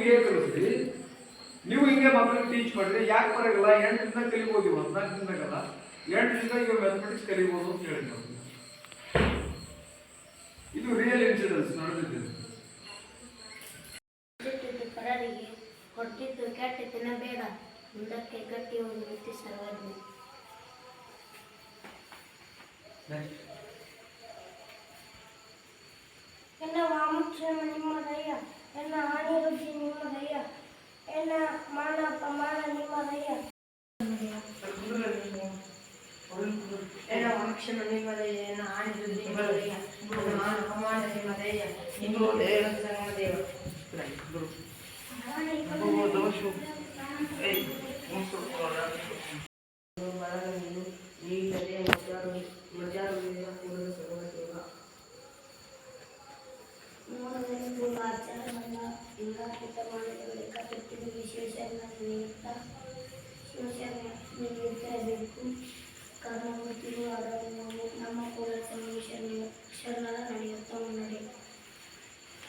ಹಿಂಗೆ ಕಲಿಸ್ರಿ, ನೀವು ಹಿಂಗೆ ಮಕ್ಕಳಿಗೆ ಟೀಚ್ ಮಾಡಿದ್ರೆ ಯಾಕೆ ಬರೋಲ್ಲ? 8ರಿಂದ ಕಲಿಬೋದು, 14ದಿಂದಾಗಲ್ಲ, 8ರಿಂದ ಈಗ ಮ್ಯಾಥಮೆಟಿಕ್ಸ್ ಕಲಿಬೋದು ಅಂತ ಹೇಳಿ ನಾವು. ಇದು ರಿಯಲ್ ಇನ್ಸಿಡೆನ್ಸ್ ನಡೆದಿದೆ. ಪರರಿಗೆ ಹೊಟ್ಟಿದ್ದು ಕೆಟ್ಟ ತಿನ್ನಬೇಡ, ಮುಂದಕ್ಕೆ ಗಟ್ಟಿ ಒಂದು ಮಿತಿ ಸರ್ವಜ್ಞ. ಎನ್ನ ವಾಮಕ್ಷೇಮ ನಿಮ್ಮದಯ್ಯ, ಎನ್ನ ಆನಿರುದ್ಧಿ ನಿಮ್ಮದಯ್ಯ, ಎನ್ನ ಮಾನ ಅಪಮಾನ ನಿಮ್ಮದಯ್ಯ. ಎನ್ನ ವಾಮಕ್ಷೇಮ ನಿಮ್ಮದಯ್ಯ, ಎನ್ನ ಆನಿರುದ್ಧಿ ನಿಮ್ಮದಯ್ಯ, ಎನ್ನ ಮಾನ ಅಪಮಾನ ನಿಮ್ಮದಯ್ಯ, ನಿಮ್ಮ ದೇವ. ಕರ್ಮಮೂರ್ತಿಗಳು ಅದನ್ನು ನಮ್ಮ ಕೂಡ ಶರಣರ ನಡೆಯುತ್ತಾ ಮುನ್ನಡೆ.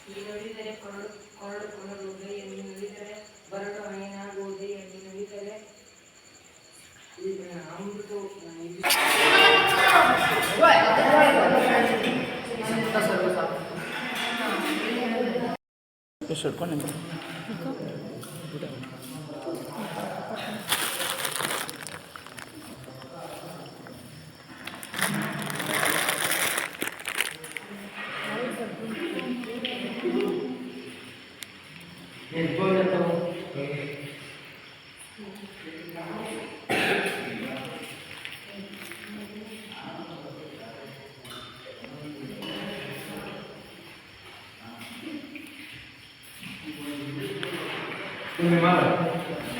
ಈ ನುಡಿದರೆ ಕೊರಡು ಕೊನರುವುದೇ, ಎಲ್ಲಿ ನುಡಿದರೆ ಬರಡು ಹೈನಾಗುವುದೇ, ಎಲ್ಲಿ ನುಡಿದರೆ ಅಮೃತ Ini mana?